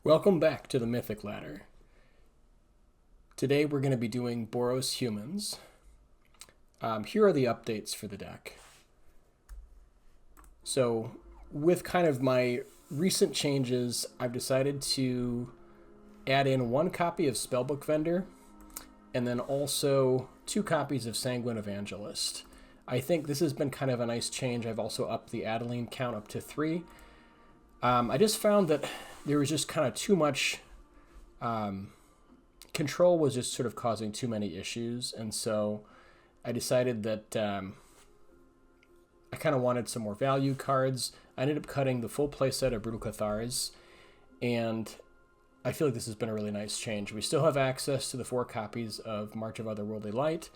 Welcome back to the Mythic ladder. Today we're going to be doing Boros humans. Here are the updates for the deck. So with kind of my recent changes, I've decided to add in 1 copy of Spellbook Vendor and then also 2 copies of Sanguine Evangelist. I think this has been kind of a nice change. I've also upped the Adeline count up to 3. I just found that there was just kind of too much control was just sort of causing too many issues, and so I decided that I kind of wanted some more value cards. I ended up cutting the full playset of Brutal Cathars, and I feel like this has been a really nice change. We still have access to the 4 copies of March of Otherworldly Light,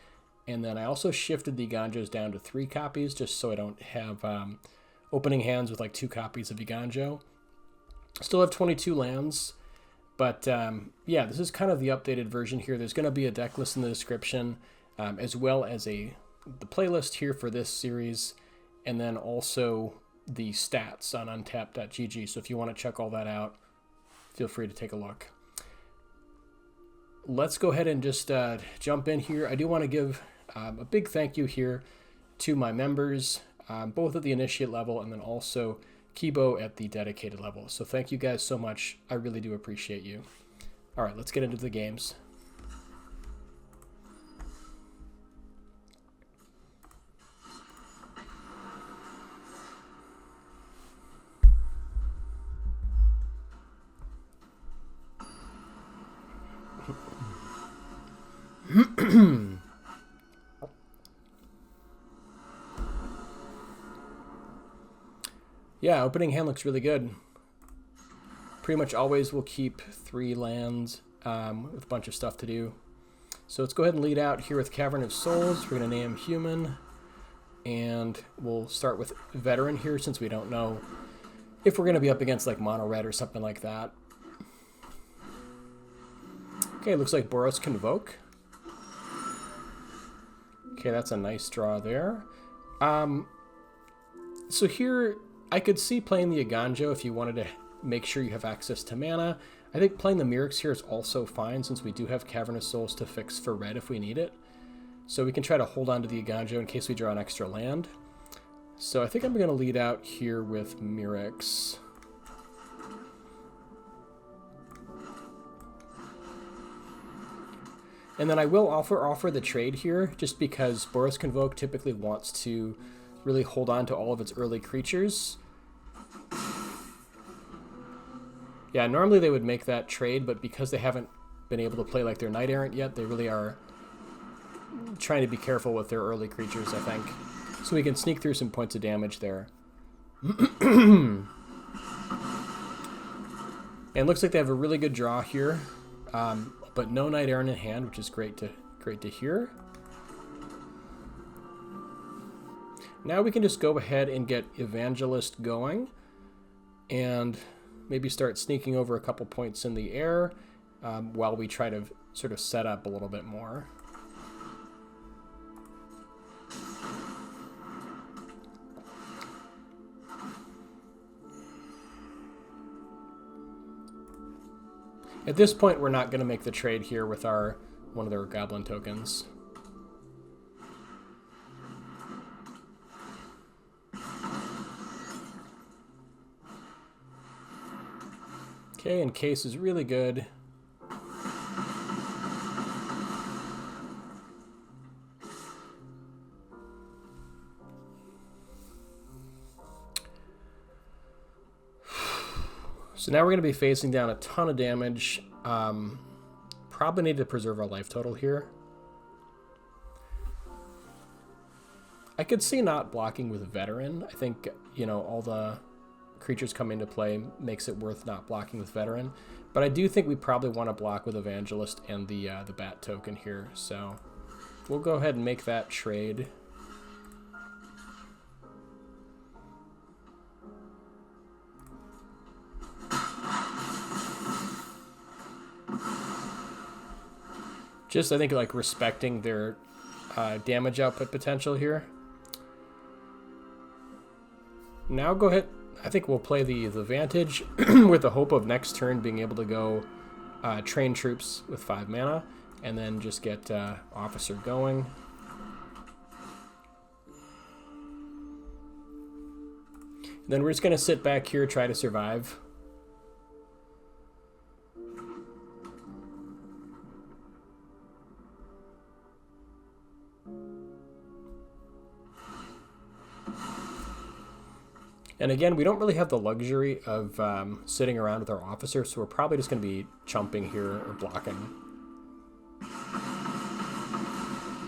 and then I also shifted the Iganjos down to 3 copies just so I don't have opening hands with like 2 copies of Iganjo. Still have 22 lands, but yeah, this is kind of the updated version here. There's going to be a deck list in the description, as well as the playlist here for this series, and then also the stats on untapped.gg. So if you want to check all that out, feel free to take a look. Let's go ahead and just jump in here. I do want to give a big thank you here to my members, both at the initiate level and then also Kibo at the dedicated level. So thank you guys so much. I really do appreciate you. All right, let's get into the games. Yeah, opening hand looks really good. Pretty much always will keep 3 lands with a bunch of stuff to do. So let's go ahead and lead out here with Cavern of Souls. We're going to name human. And we'll start with veteran here since we don't know if we're going to be up against like mono red or something like that. Okay, looks like Boros Convoke. Okay, that's a nice draw there. So here I could see playing the Iganjo if you wanted to make sure you have access to mana. I think playing the Myrics here is also fine since we do have Cavern of Souls to fix for red if we need it. So we can try to hold on to the Iganjo in case we draw an extra land. So I think I'm going to lead out here with Myrics. And then I will offer the trade here just because Boros Convoke typically wants to really hold on to all of its early creatures. Yeah, normally they would make that trade, but because they haven't been able to play like their Knight Errant yet, they really are trying to be careful with their early creatures, I think. So we can sneak through some points of damage there. And it looks like they have a really good draw here, but no Knight Errant in hand, which is great to hear. Now we can just go ahead and get Evangelist going and maybe start sneaking over a couple points in the air while we try to sort of set up a little bit more. At this point, we're not going to make the trade here with one of their goblin tokens. Okay, and Case is really good. So now we're going to be facing down a ton of damage. Probably need to preserve our life total here. I could see not blocking with Veteran. I think, you know, all the creatures come into play makes it worth not blocking with Veteran. But I do think we probably want to block with Evangelist and the Bat token here. So we'll go ahead and make that trade. Just, I think, like, respecting their damage output potential here. Now go ahead. I think we'll play the Vantage with the hope of next turn being able to go train troops with 5 mana, and then just get Officer going. And then we're just going to sit back here, try to survive. And again, we don't really have the luxury of sitting around with our officer, so we're probably just going to be chumping here or blocking.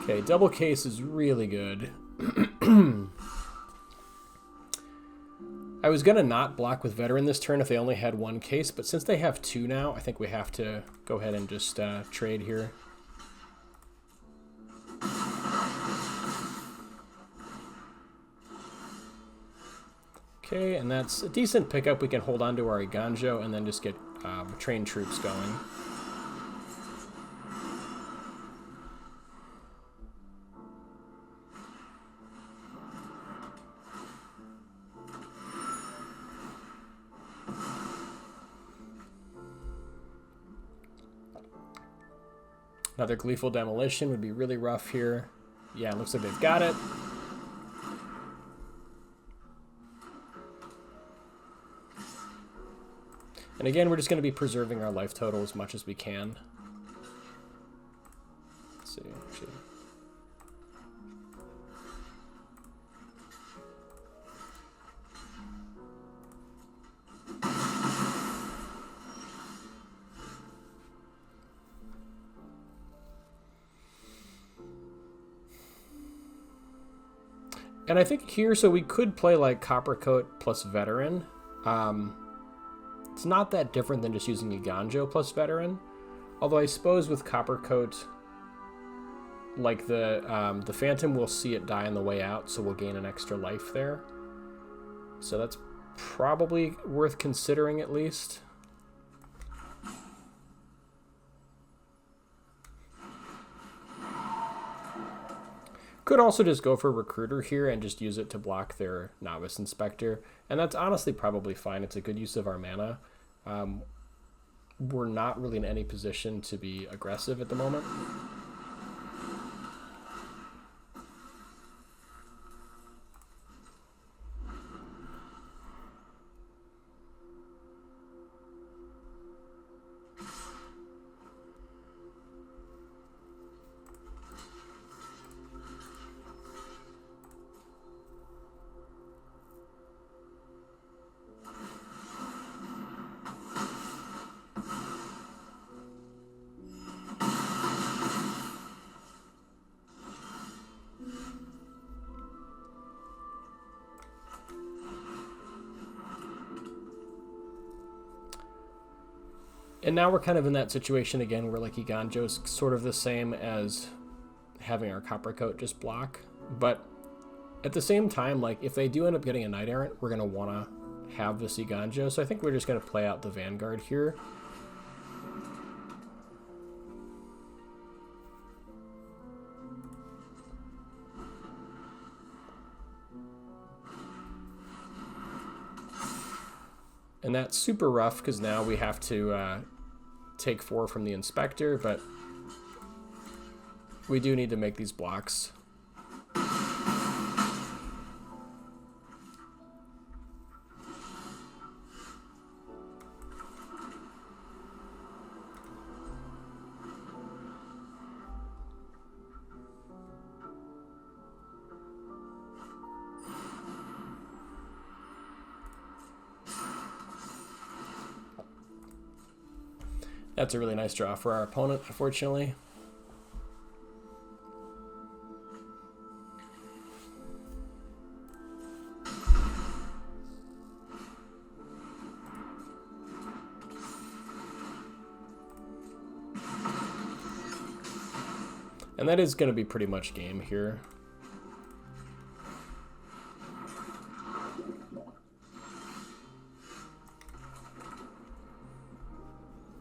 Okay, double case is really good. I was going to not block with veteran this turn if they only had 1 case, but since they have 2 now, I think we have to go ahead and just trade here. Okay, and that's a decent pickup. We can hold on to our Iganjo and then just get trained troops going. Another Gleeful Demolition would be really rough here. Yeah, it looks like they've got it. And again, we're just going to be preserving our life total as much as we can. Let's see, actually. And I think here, so we could play like Coppercoat plus Veteran. It's not that different than just using Iganjo plus Veteran. Although I suppose with Coppercoat, like the Phantom will see it die on the way out, so we'll gain an extra life there. So that's probably worth considering at least. Could also just go for Recruiter here and just use it to block their Novice Inspector. And that's honestly probably fine. It's a good use of our mana. We're not really in any position to be aggressive at the moment. And now we're kind of in that situation again where like Iganjo's sort of the same as having our Coppercoat just block. But at the same time, like if they do end up getting a Knight Errant, we're going to want to have this Iganjo. So I think we're just going to play out the Vanguard here. And that's super rough because now we have to take 4 from the Inspector, but we do need to make these blocks. That's a really nice draw for our opponent, unfortunately. And that is going to be pretty much game here.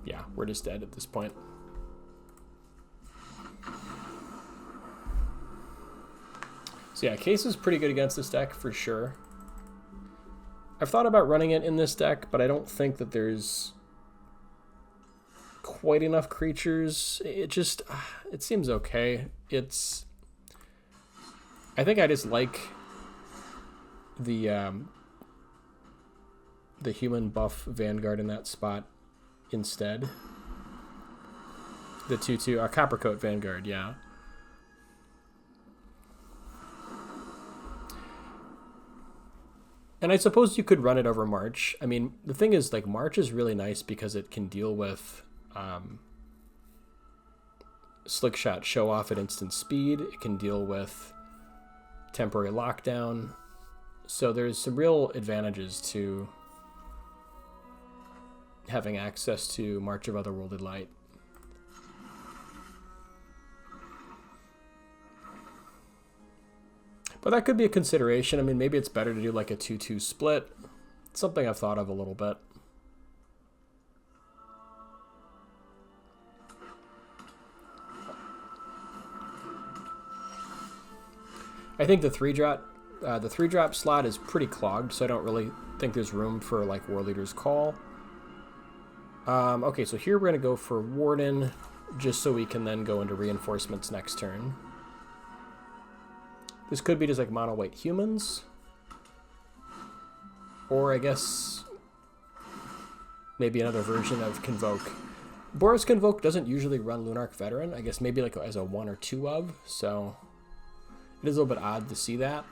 Yeah, we're just dead at this point. So yeah, Case is pretty good against this deck for sure. I've thought about running it in this deck, but I don't think that there's quite enough creatures. It seems okay. I think I just like the human buff Vanguard in that spot instead. The 2/2 Coppercoat Vanguard, yeah. And I suppose you could run it over March. I mean, the thing is, like, March is really nice because it can deal with Slick Shot Show Off at instant speed. It can deal with temporary lockdown. So there's some real advantages to having access to March of Otherworldly Light. But that could be a consideration. I mean, maybe it's better to do like a 2/2 split. It's something I've thought of a little bit. I think the 3-drop slot is pretty clogged, so I don't really think there's room for like War Leader's Call. Okay, so here we're going to go for Warden, just so we can then go into reinforcements next turn. This could be just like mono white humans. Or I guess maybe another version of Convoke. Boros Convoke doesn't usually run Lunarch Veteran. I guess maybe like as a 1 or 2 of, so it is a little bit odd to see that.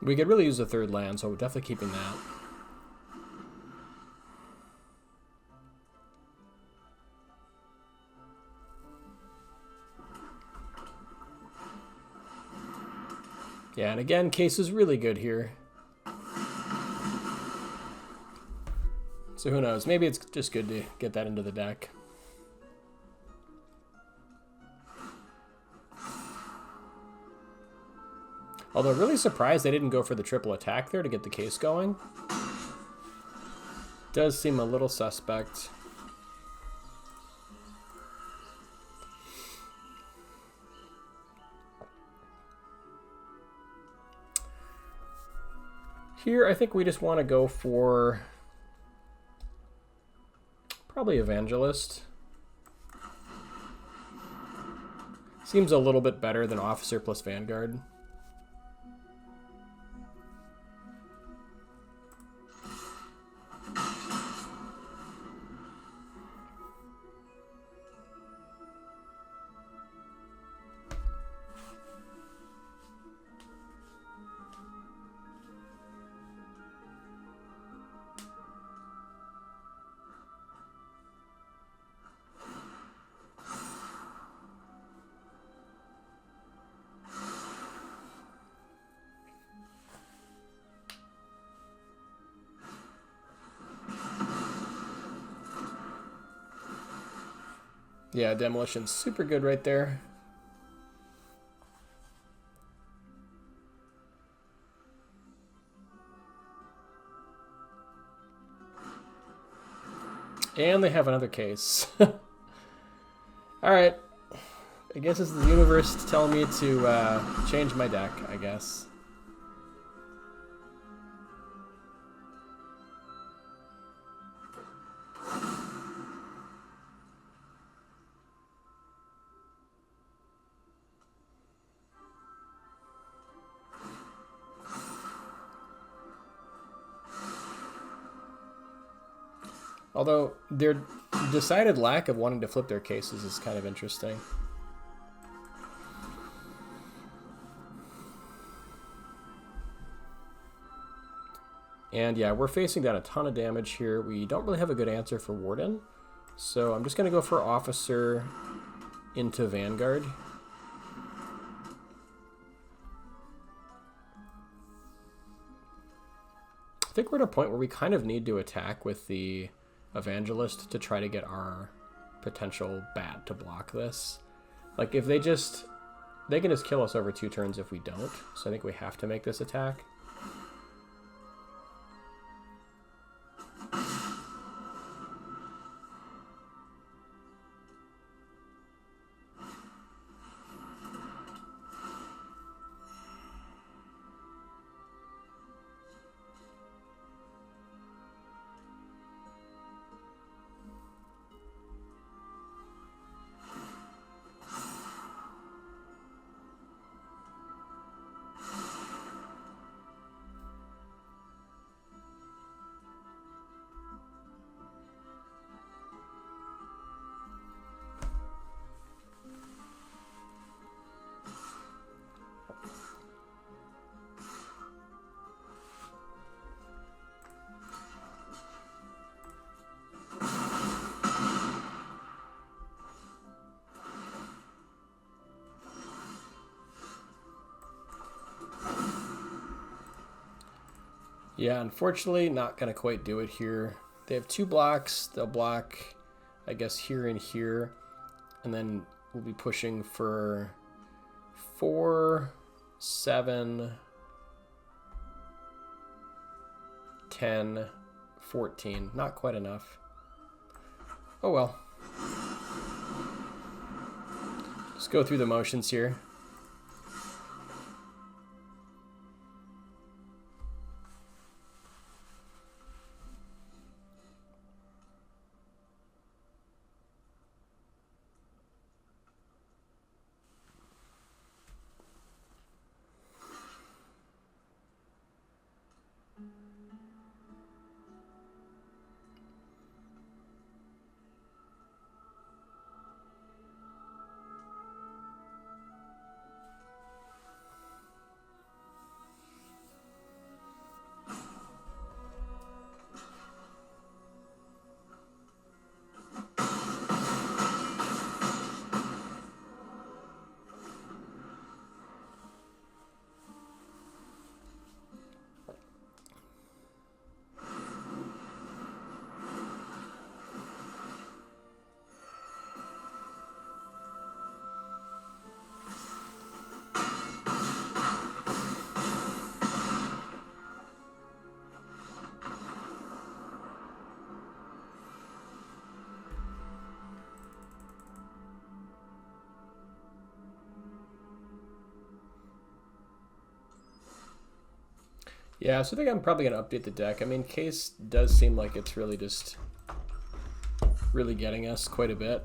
We could really use a 3rd land, so we're definitely keeping that. Yeah, and again, Case is really good here. So who knows? Maybe it's just good to get that into the deck. Although really surprised they didn't go for the triple attack there to get the Case going. Does seem a little suspect. Here, I think we just want to go for probably Evangelist. Seems a little bit better than Officer plus Vanguard. Yeah, Demolition's super good right there. And they have another Case. Alright. I guess it's the universe telling me to change my deck, I guess. Although their decided lack of wanting to flip their Cases is kind of interesting. And yeah, we're facing down a ton of damage here. We don't really have a good answer for Warden. So I'm just going to go for Officer into Vanguard. I think we're at a point where we kind of need to attack with the Evangelist to try to get our potential bat to block this. Like, if they can just kill us over 2 turns if we don't. So I think we have to make this attack. Yeah, unfortunately, not going to quite do it here. They have 2 blocks. They'll block, I guess, here and here. And then we'll be pushing for 4, 7, 10, 14. Not quite enough. Oh well. Just go through the motions here. Yeah, so I think I'm probably going to update the deck. I mean, Case does seem like it's really just really getting us quite a bit.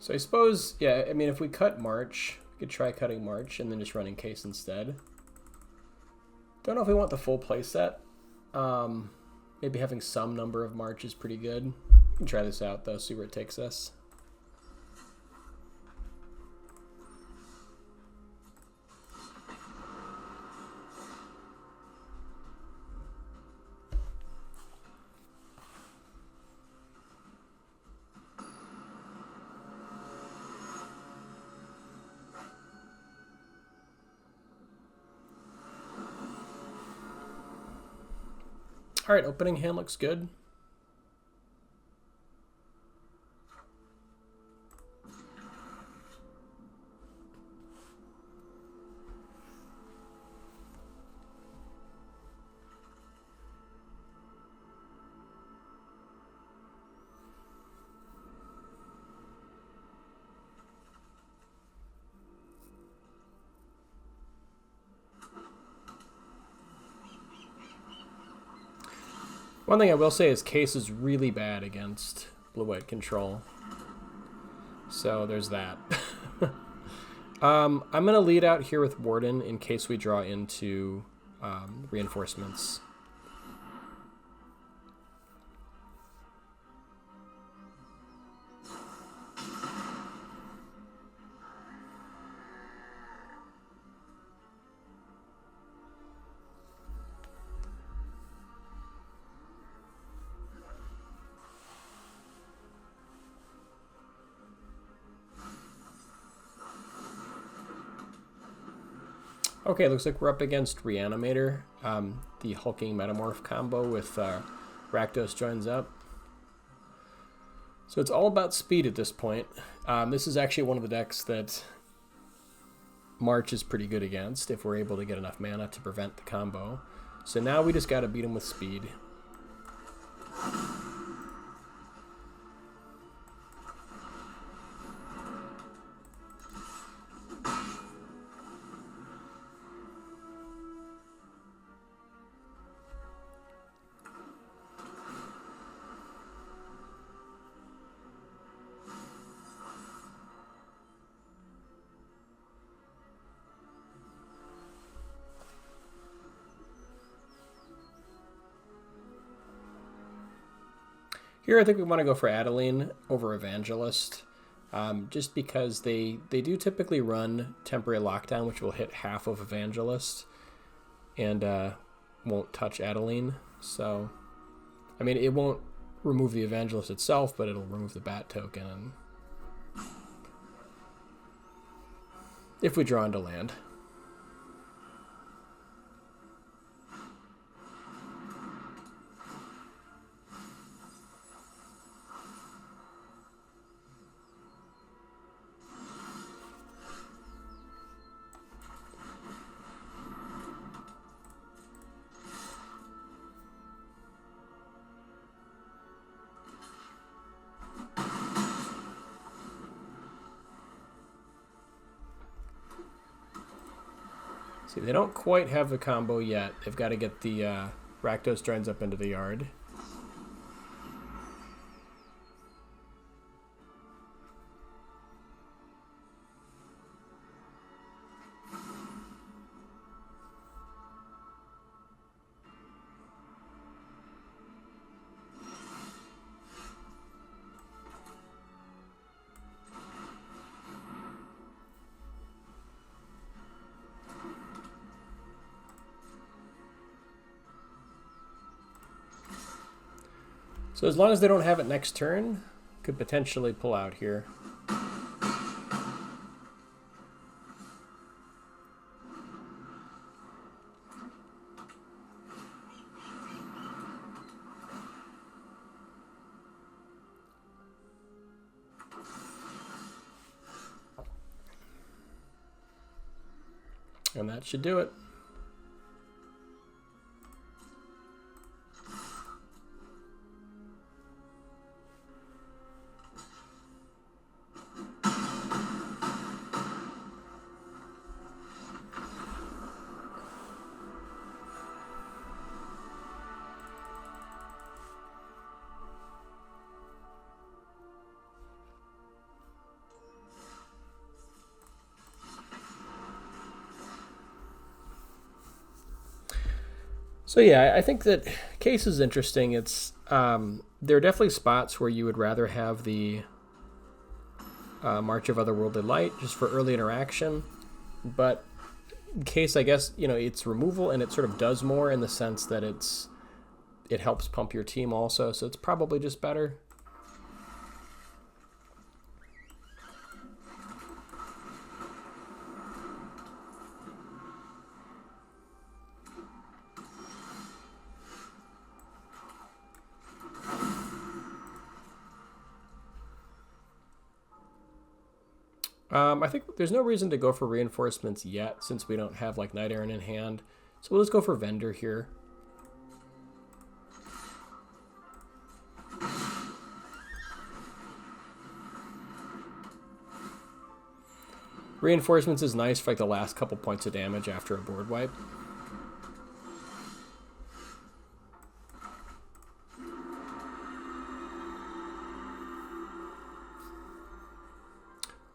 So I suppose, yeah, I mean, if we cut March, we could try cutting March and then just running Case instead. Don't know if we want the full playset. Maybe having some number of March is pretty good. We can try this out, though, see where it takes us. All right, opening hand looks good. One thing I will say is Case is really bad against blue-white control. So there's that. I'm going to lead out here with Warden in case we draw into reinforcements. Okay, looks like we're up against Reanimator, the hulking metamorph combo with Rakdos joins up. So it's all about speed at this point. This is actually one of the decks that March is pretty good against if we're able to get enough mana to prevent the combo. So now we just got to beat him with speed. Here I think we want to go for Adeline over Evangelist, just because they do typically run Temporary Lockdown, which will hit half of Evangelist, and won't touch Adeline. So, I mean, it won't remove the Evangelist itself, but it'll remove the Bat token, and if we draw into land. See, they don't quite have the combo yet. They've got to get the Rakdos joins up into the yard. So as long as they don't have it next turn, could potentially pull out here. And that should do it. So yeah, I think that case is interesting. It's there are definitely spots where you would rather have the March of Otherworldly Light just for early interaction, but case, I guess, you know, it's removal and it sort of does more in the sense that it helps pump your team also, so it's probably just better. I think there's no reason to go for reinforcements yet since we don't have like Knight Errant in hand. So we'll just go for Vendor here. Reinforcements is nice for like the last couple points of damage after a board wipe.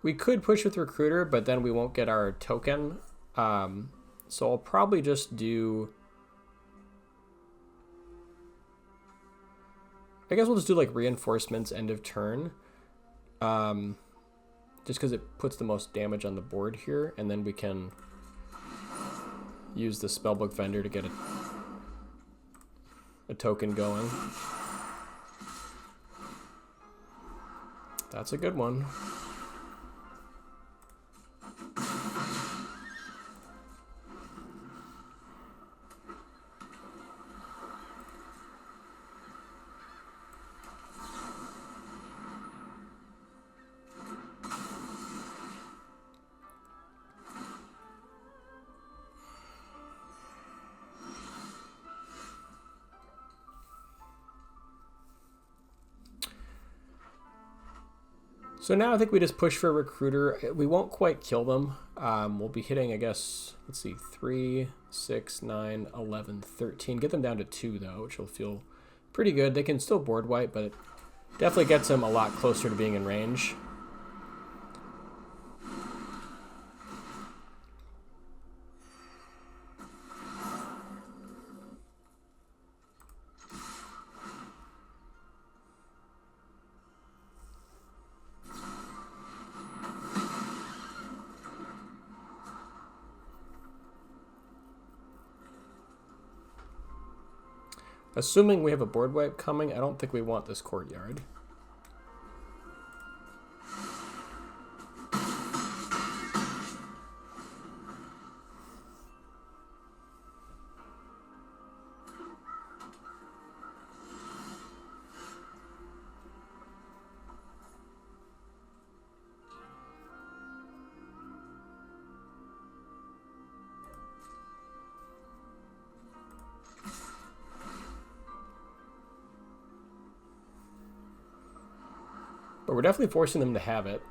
We could push with Recruiter, but then we won't get our token. So I'll probably just do... I guess we'll just do like Reinforcements end of turn. Just because it puts the most damage on the board here. And then we can use the Spellbook Vendor to get a token going. That's a good one. So now I think we just push for a recruiter. We won't quite kill them. We'll be hitting, I guess, let's see, 3, 6, 9, 11, 13. Get them down to 2, though, which will feel pretty good. They can still board wipe, but it definitely gets them a lot closer to being in range. Assuming we have a board wipe coming, I don't think we want this courtyard. But we're definitely forcing them to have it.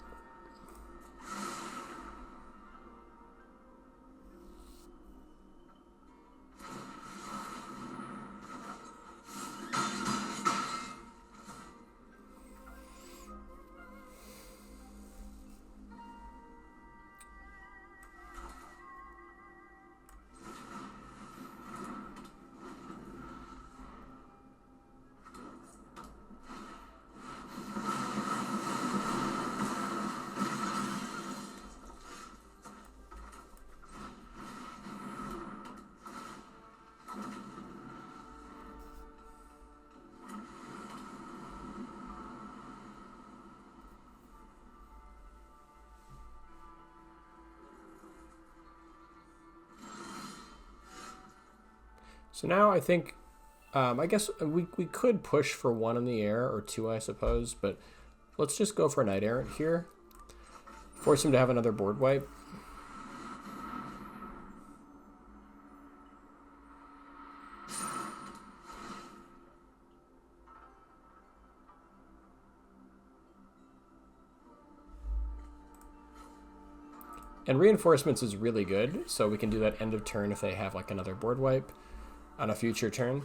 So now I think, I guess we could push for 1 in the air, or 2, I suppose, but let's just go for Knight Errant here. Force him to have another board wipe. And reinforcements is really good, so we can do that end of turn if they have like another board wipe on a future turn.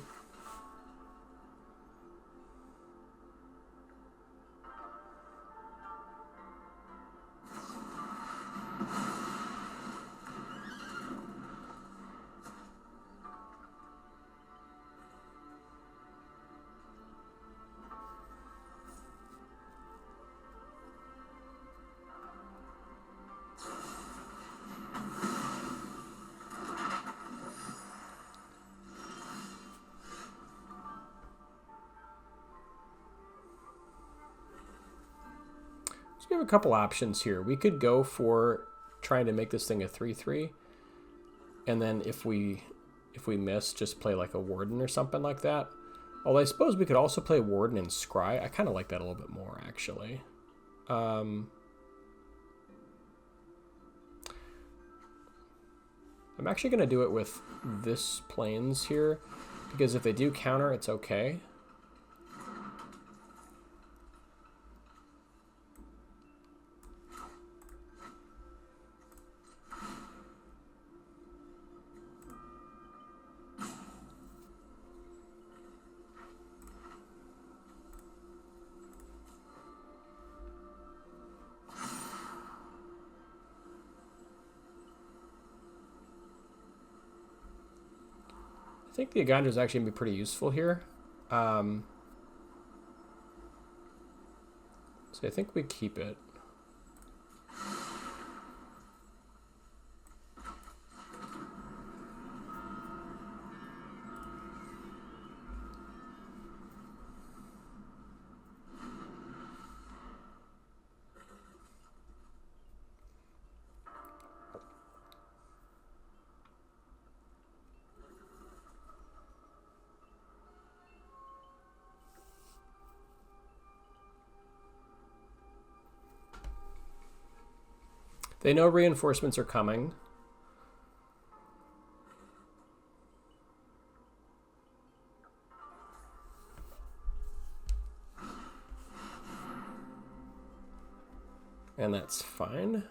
So we have a couple options here. We could go for trying to make this thing a 3/3, and then if we miss, just play like a Warden or something like that. Although I suppose we could also play Warden and Scry. I kind of like that a little bit more, actually. I'm actually going to do it with this Plains here, because if they do counter, it's okay. I think the Agandra is actually going to be pretty useful here. So I think we keep it. They know reinforcements are coming. And that's fine.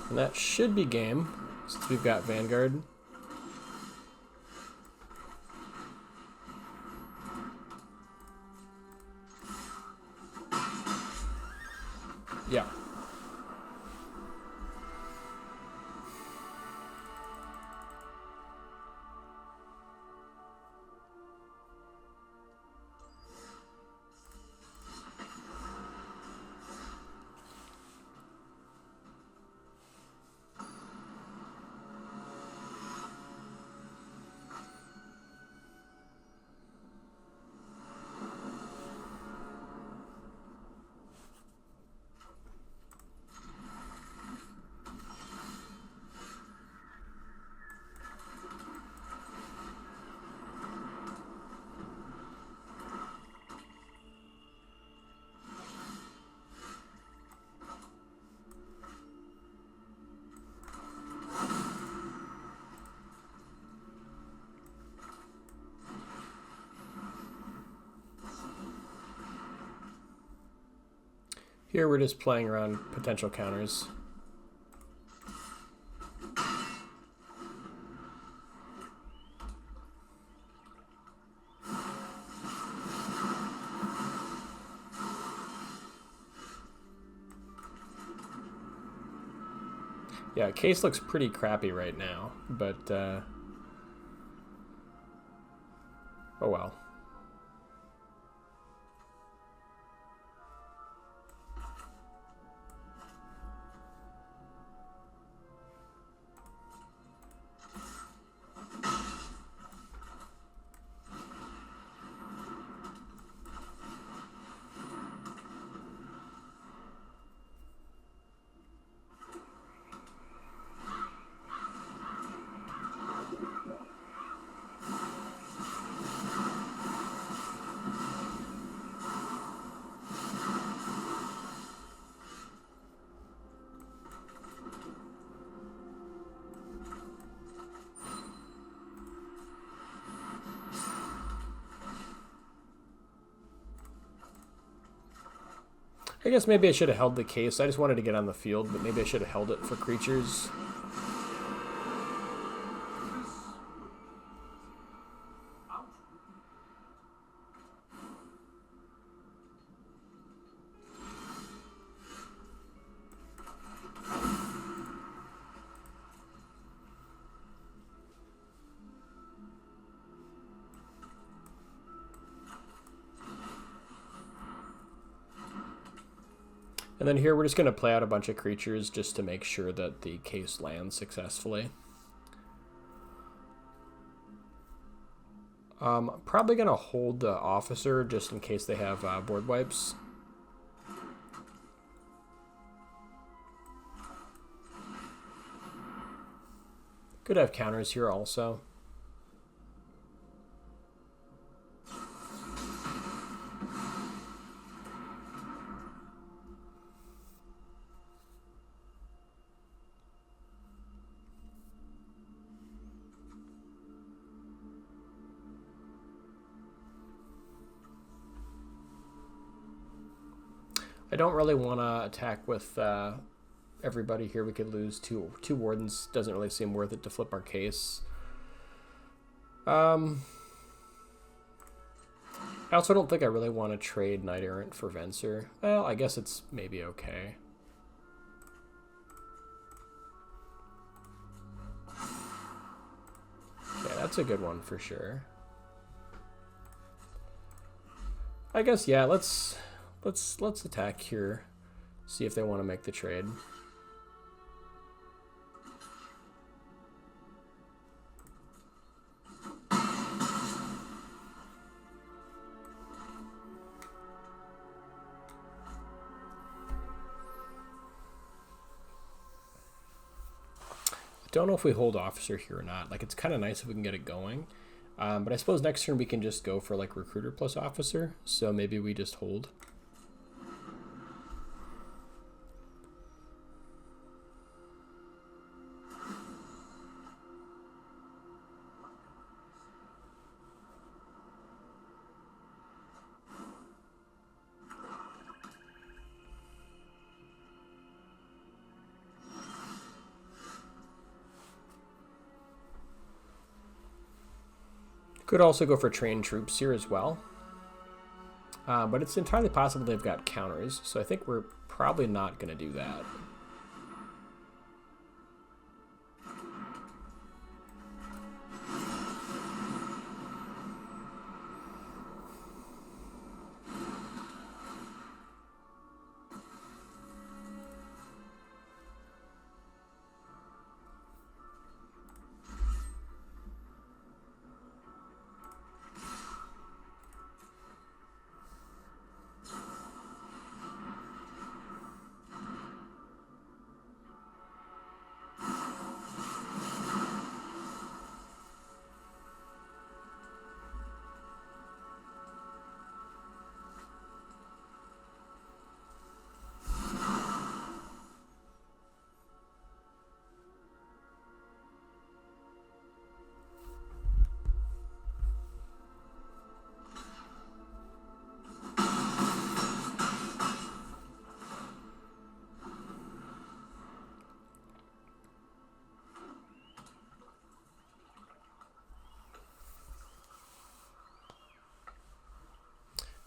And that should be game, since we've got Vanguard. Yeah. Here we're just playing around potential counters. Yeah, case looks pretty crappy right now, but oh well. I guess maybe I should have held the case. I just wanted to get on the field, but maybe I should have held it for creatures. And then here we're just going to play out a bunch of creatures just to make sure that the case lands successfully. Probably going to hold the officer just in case they have board wipes. Could have counters here also. I don't really want to attack with everybody here. We could lose two wardens. Doesn't really seem worth it to flip our case. I also don't think I really want to trade Knight Errant for Venser. Well, I guess it's maybe okay. Yeah, that's a good one for sure. I guess, yeah, let's attack here. See if they want to make the trade. Don't know if we hold officer here or not. Like, it's kind of nice if we can get it going. But I suppose next turn we can just go for like recruiter plus officer. So maybe we just hold. Could also go for trained troops here as well. But it's entirely possible they've got counters, so I think we're probably not going to do that.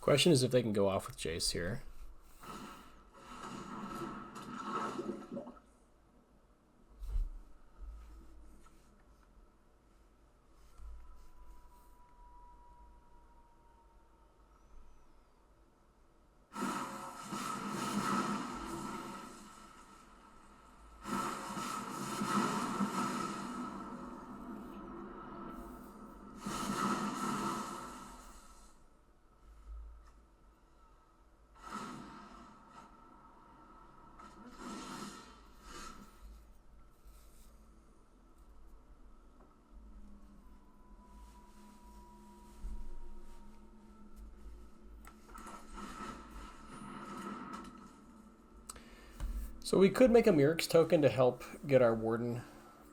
Question is if they can go off with Jace here. So we could make a Mirix token to help get our Warden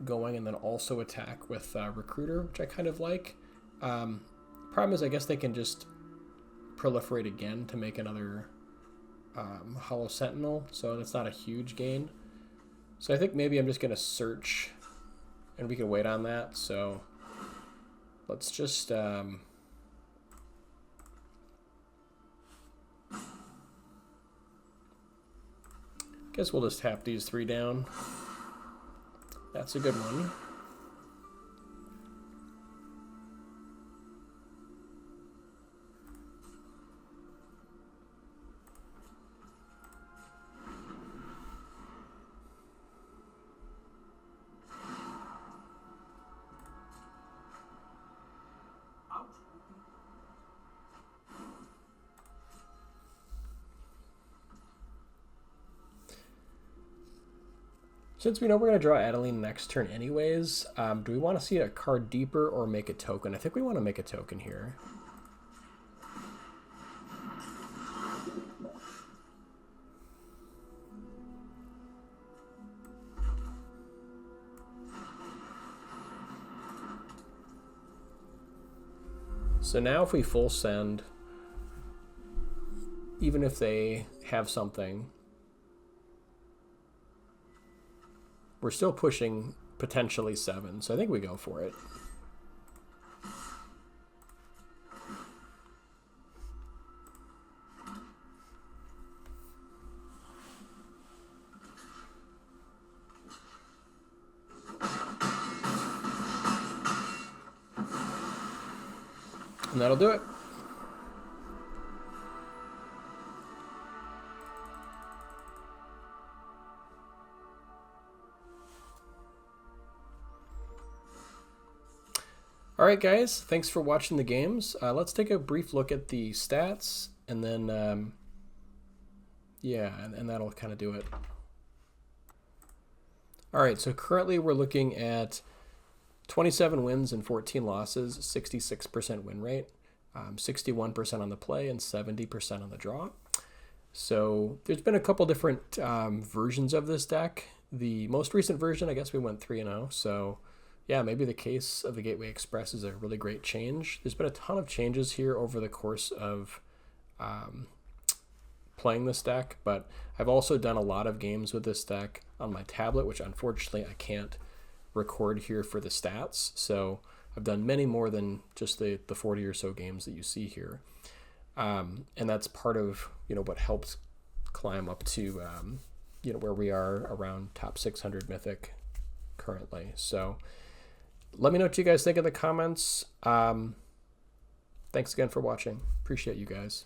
going and then also attack with Recruiter, which I kind of like. Problem is I guess they can just proliferate again to make another Hollow Sentinel, so that's not a huge gain. So I think maybe I'm just going to search and we can wait on that. So let's just... guess we'll just tap these 3 down. That's a good one. Since we know we're going to draw Adeline next turn anyways, do we want to see a card deeper or make a token? I think we want to make a token here. So now if we full send, even if they have something, we're still pushing potentially 7, so I think we go for it. And that'll do it. Alright guys, thanks for watching the games. Let's take a brief look at the stats, and then, yeah, and that'll kind of do it. Alright, so currently we're looking at 27 wins and 14 losses, 66% win rate, 61% on the play, and 70% on the draw. So there's been a couple different versions of this deck. The most recent version, I guess we went 3-0, so... yeah, maybe the case of the Gateway Express is a really great change. There's been a ton of changes here over the course of playing this deck, but I've also done a lot of games with this deck on my tablet, which unfortunately I can't record here for the stats. So I've done many more than just the 40 or so games that you see here. And that's part of, what helped climb up to, where we are around top 600 Mythic currently. So let me know what you guys think in the comments. Thanks again for watching. Appreciate you guys.